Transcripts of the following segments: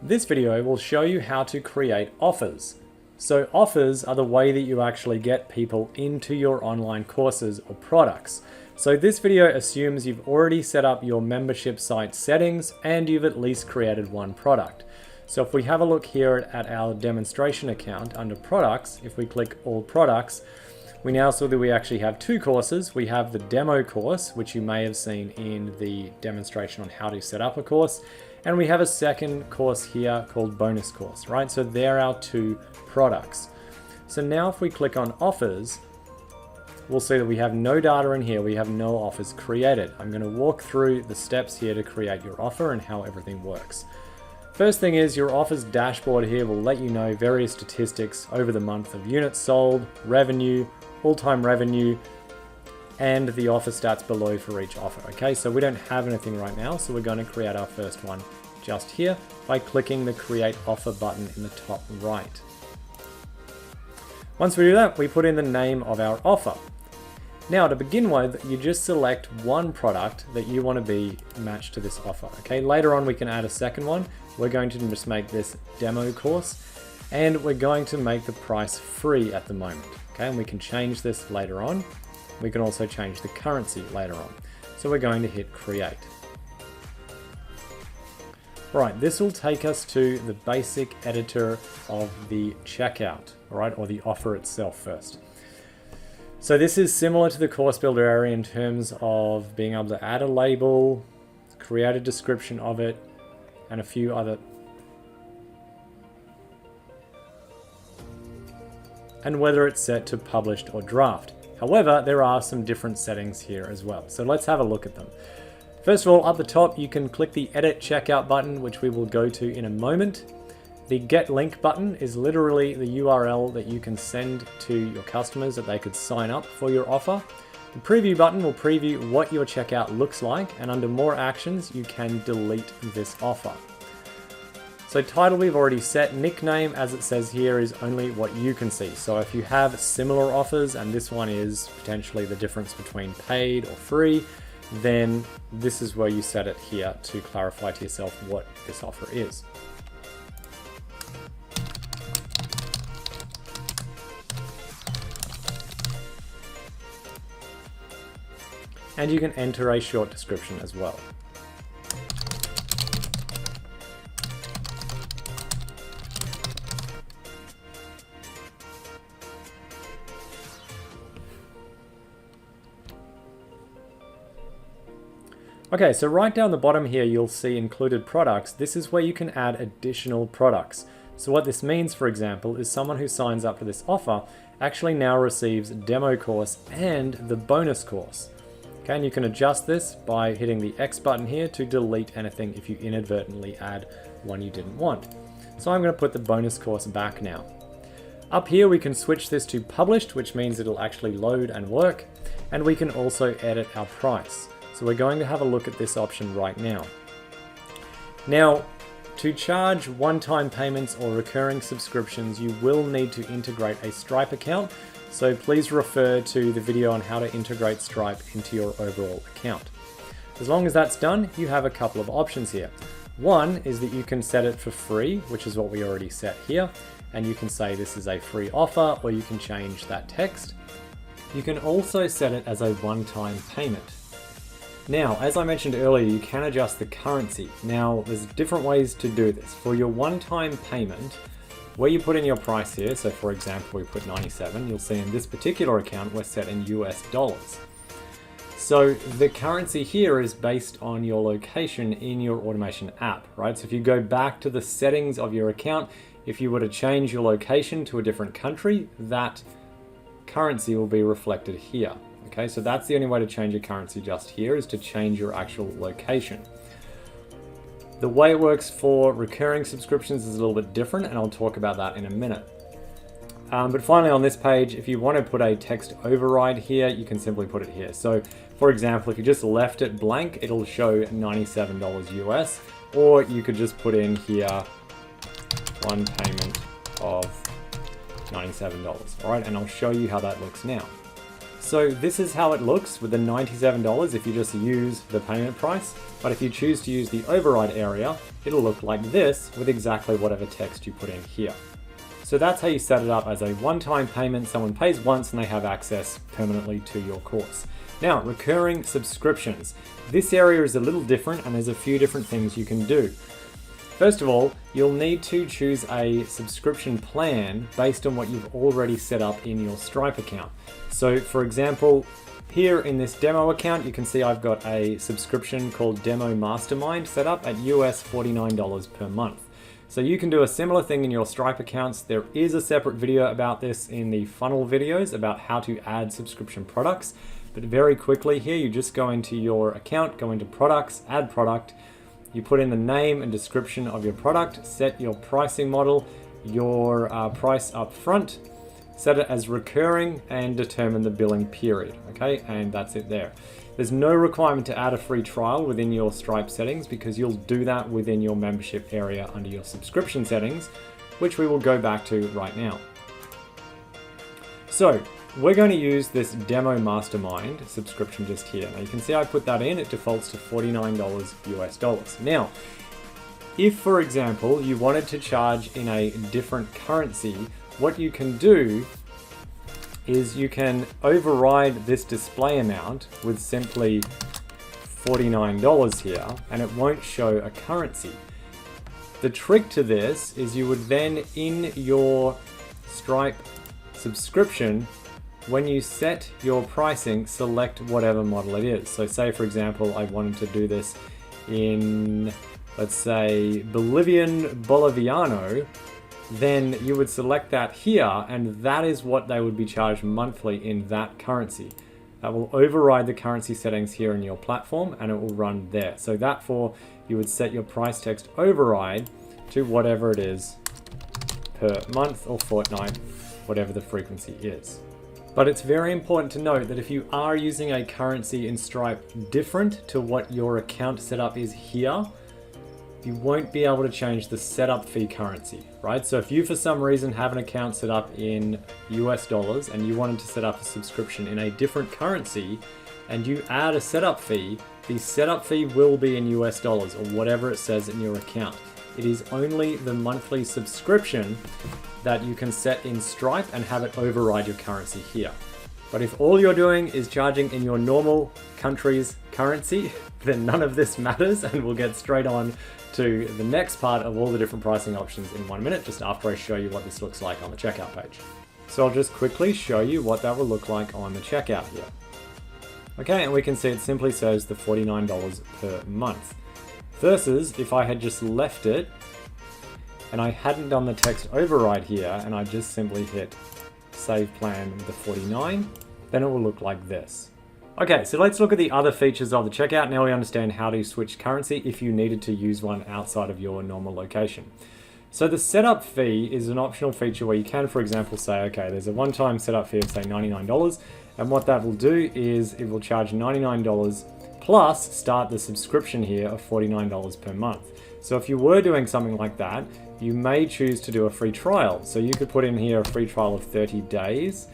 This video will show you how to create offers. So offers are the way that you actually get people into your online courses or products. So this video assumes you've already set up your membership site settings and you've at least created one product. So if we have a look here at our demonstration account under products, if we click all products, we now see that we actually have two courses. We have the demo course, which you may have seen in the demonstration on how to set up a course. And we have a second course here called bonus course, right? So they're our two products. So now if we click on offers, we'll see that we have no data in here. We have no offers created. I'm going to walk through the steps here to create your offer and how everything works. First thing is your offers dashboard here will let you know various statistics over the month of units sold, revenue, all-time revenue, and the offer stats below for each offer. Okay, so we don't have anything right now, so we're going to create our first one just here by clicking the create offer button in the top right. Once we do that, we put in the name of our offer. Now to begin with, you just select one product that you want to be matched to this offer. Okay, later on we can add a second one. We're going to just make this demo course and we're going to make the price free at the moment. Okay, and we can change this later on. We can also change the currency later on. So we're going to hit create. Right, this will take us to the basic editor of the checkout, all right, or the offer itself first. So this is similar to the course builder area in terms of being able to add a label, create a description of it, and a few other. And whether it's set to published or draft. However, there are some different settings here as well. So let's have a look at them. First of all, up the top, you can click the edit checkout button, which we will go to in a moment. The get link button is literally the URL that you can send to your customers that they could sign up for your offer. The preview button will preview what your checkout looks like, and under more actions, you can delete this offer. So title we've already set. Nickname, as it says here, is only what you can see. So if you have similar offers and this one is potentially the difference between paid or free, then this is where you set it here to clarify to yourself what this offer is. And you can enter a short description as well. Okay, so right down the bottom here, you'll see included products. This is where you can add additional products. So what this means, for example, is someone who signs up for this offer actually now receives demo course and the bonus course. Okay, and you can adjust this by hitting the X button here to delete anything if you inadvertently add one you didn't want. So I'm going to put the bonus course back now. Up here we can switch this to published, which means it'll actually load and work, and we can also edit our price. So we're going to have a look at this option right now. Now, to charge one-time payments or recurring subscriptions, you will need to integrate a Stripe account. So please refer to the video on how to integrate Stripe into your overall account. As long as that's done, you have a couple of options here. One is that you can set it for free, which is what we already set here. And you can say this is a free offer, or you can change that text. You can also set it as a one-time payment. Now, as I mentioned earlier, you can adjust the currency. Now, there's different ways to do this. For your one-time payment, where you put in your price here, so for example, we put 97, you'll see in this particular account, we're set in US dollars. So the currency here is based on your location in your automation app, right? So if you go back to the settings of your account, if you were to change your location to a different country, that currency will be reflected here. Okay, so that's the only way to change your currency just here, is to change your actual location. The way it works for recurring subscriptions is a little bit different, and I'll talk about that in a minute. But finally on this page, if you want to put a text override here, you can simply put it here. So for example, if you just left it blank, it'll show $97 US, or you could just put in here one payment of $97, all right? And I'll show you how that looks now. So this is how it looks with the $97 if you just use the payment price. But if you choose to use the override area, it'll look like this with exactly whatever text you put in here. So that's how you set it up as a one-time payment. Someone pays once and they have access permanently to your course. Now, recurring subscriptions. This area is a little different and there's a few different things you can do. First of all, you'll need to choose a subscription plan based on what you've already set up in your Stripe account. So for example, here in this demo account, you can see I've got a subscription called Demo Mastermind set up at US $49 per month. So you can do a similar thing in your Stripe accounts. There is a separate video about this in the funnel videos about how to add subscription products. But very quickly here, you just go into your account, go into products, add product. You put in the name and description of your product, set your pricing model, your price up front, set it as recurring and determine the billing period, okay? And that's it there. There's no requirement to add a free trial within your Stripe settings because you'll do that within your membership area under your subscription settings, which we will go back to right now. So we're going to use this Demo Mastermind subscription just here. Now you can see I put that in, it defaults to $49 US dollars. Now, if for example, you wanted to charge in a different currency, what you can do is you can override this display amount with simply $49 here, and it won't show a currency. The trick to this is you would then, in your Stripe subscription, when you set your pricing, select whatever model it is. So say, for example, I wanted to do this in, let's say, Boliviano, then you would select that here, and that is what they would be charged monthly in that currency. That will override the currency settings here in your platform, and it will run there. So therefore, you would set your price text override to whatever it is per month or fortnight, whatever the frequency is. But it's very important to note that if you are using a currency in Stripe different to what your account setup is here, you won't be able to change the setup fee currency, right? So if you for some reason have an account set up in US dollars and you wanted to set up a subscription in a different currency and you add a setup fee, the setup fee will be in US dollars or whatever it says in your account. It is only the monthly subscription that you can set in Stripe and have it override your currency here. But if all you're doing is charging in your normal country's currency, then none of this matters, and we'll get straight on to the next part of all the different pricing options in 1 minute, just after I show you what this looks like on the checkout page. So I'll just quickly show you what that will look like on the checkout here. Okay, and we can see it simply says the $49 per month. Versus if I had just left it and I hadn't done the text override here and I just simply hit save plan with the 49, then it will look like this. Okay, so let's look at the other features of the checkout. Now we understand how to switch currency if you needed to use one outside of your normal location. So the setup fee is an optional feature where you can, for example, say, okay, there's a one-time setup fee of say $99, and what that will do is it will charge $99 plus start the subscription here of $49 per month. So if you were doing something like that, you may choose to do a free trial. So you could put in here a free trial of 30 days.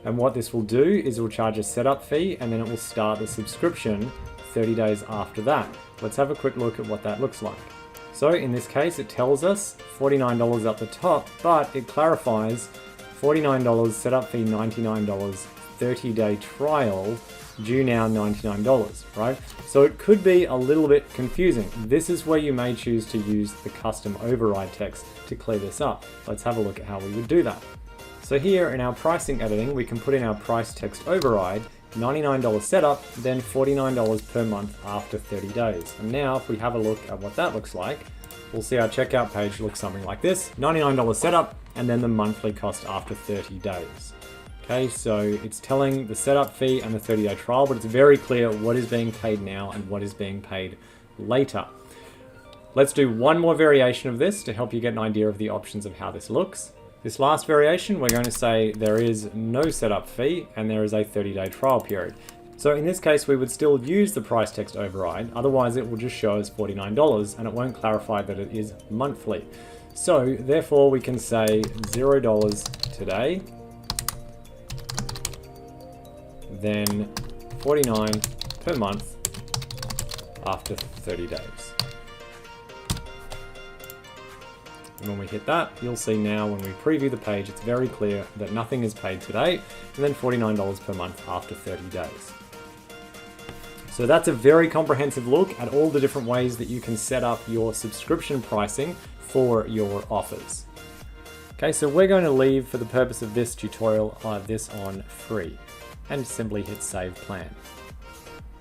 And what this will do is it will charge a setup fee and then it will start the subscription 30 days after that. Let's have a quick look at what that looks like. So in this case, it tells us $49 up the top, but it clarifies $49, setup fee $99, 30-day trial, due now $99, right? So it could be a little bit confusing. This is where you may choose to use the custom override text to clear this up. Let's have a look at how we would do that. So here in our pricing editing, we can put in our price text override, $99 setup, then $49 per month after 30 days. And now if we have a look at what that looks like, we'll see our checkout page looks something like this, $99 setup, and then the monthly cost after 30 days. Okay, so it's telling the setup fee and the 30-day trial, but it's very clear what is being paid now and what is being paid later. Let's do one more variation of this to help you get an idea of the options of how this looks. This last variation, we're going to say there is no setup fee and there is a 30-day trial period. So in this case, we would still use the price text override, otherwise it will just show us $49 and it won't clarify that it is monthly. So therefore we can say $0 today, then $49 per month after 30 days. And when we hit that, you'll see now when we preview the page, it's very clear that nothing is paid today, and then $49 per month after 30 days. So that's a very comprehensive look at all the different ways that you can set up your subscription pricing for your offers. Okay, so we're going to leave, for the purpose of this tutorial, this on free, and simply hit Save Plan.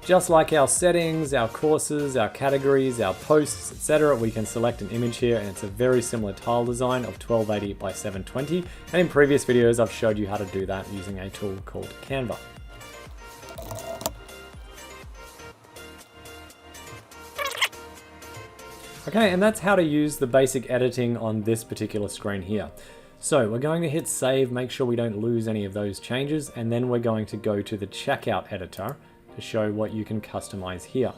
Just like our settings, our courses, our categories, our posts, etc., we can select an image here, and it's a very similar tile design of 1280 by 720. And in previous videos, I've showed you how to do that using a tool called Canva. Okay, and that's how to use the basic editing on this particular screen here. So we're going to hit save, make sure we don't lose any of those changes, and then we're going to go to the checkout editor to show what you can customize here.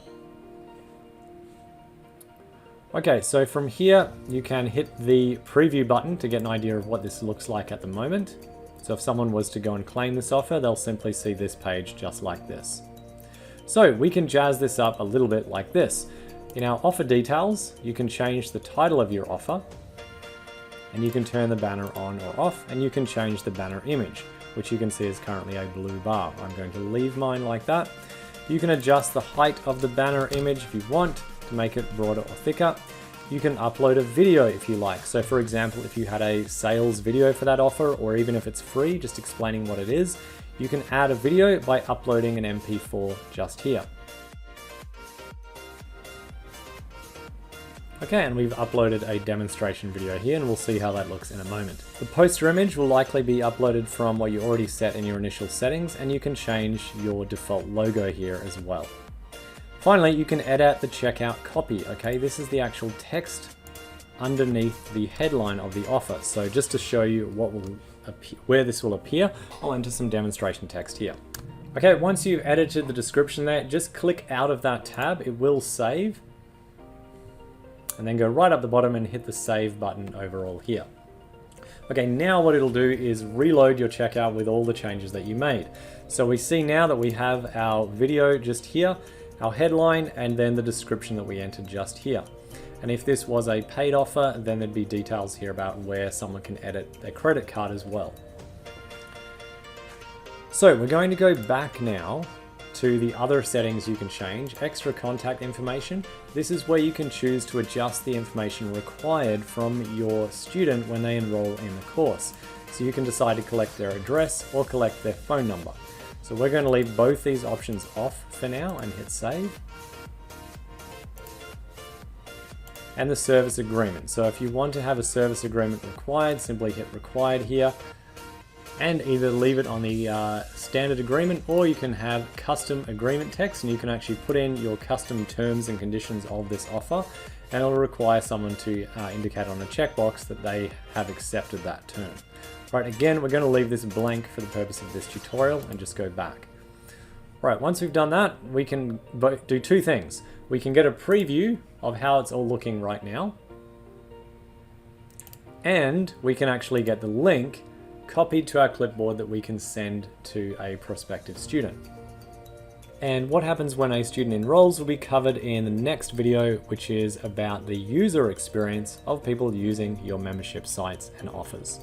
Okay, so from here you can hit the preview button to get an idea of what this looks like at the moment. So if someone was to go and claim this offer, they'll simply see this page just like this. So we can jazz this up a little bit like this. In our offer details, you can change the title of your offer, and you can turn the banner on or off, and you can change the banner image, which you can see is currently a blue bar. I'm going to leave mine like that. You can adjust the height of the banner image if you want to make it broader or thicker. You can upload a video if you like. So for example, if you had a sales video for that offer, or even if it's free, just explaining what it is, you can add a video by uploading an MP4 just here. Okay, and we've uploaded a demonstration video here, and we'll see how that looks in a moment. The poster image will likely be uploaded from what you already set in your initial settings, and you can change your default logo here as well. Finally, you can edit the checkout copy. Okay, this is the actual text underneath the headline of the offer. So just to show you what will where this will appear, I'll enter some demonstration text here. Okay, once you've edited the description there, just click out of that tab. It will save. And then go right up the bottom and hit the save button overall here. Okay, now what it'll do is reload your checkout with all the changes that you made. So we see now that we have our video just here, our headline, and then the description that we entered just here. And if this was a paid offer, then there'd be details here about where someone can edit their credit card as well. So we're going to go back now to the other settings you can change, extra contact information. This is where you can choose to adjust the information required from your student when they enroll in the course. So you can decide to collect their address or collect their phone number. So we're going to leave both these options off for now and hit save. And the service agreement. So if you want to have a service agreement required, simply hit required here, and either leave it on the standard agreement, or you can have custom agreement text, and you can actually put in your custom terms and conditions of this offer, and it'll require someone to indicate on a checkbox that they have accepted that term. Right, again, we're going to leave this blank for the purpose of this tutorial and just go back. Right, once we've done that, we can do two things. We can get a preview of how it's all looking right now, and we can actually get the link copied to our clipboard that we can send to a prospective student. And what happens when a student enrolls will be covered in the next video, which is about the user experience of people using your membership sites and offers.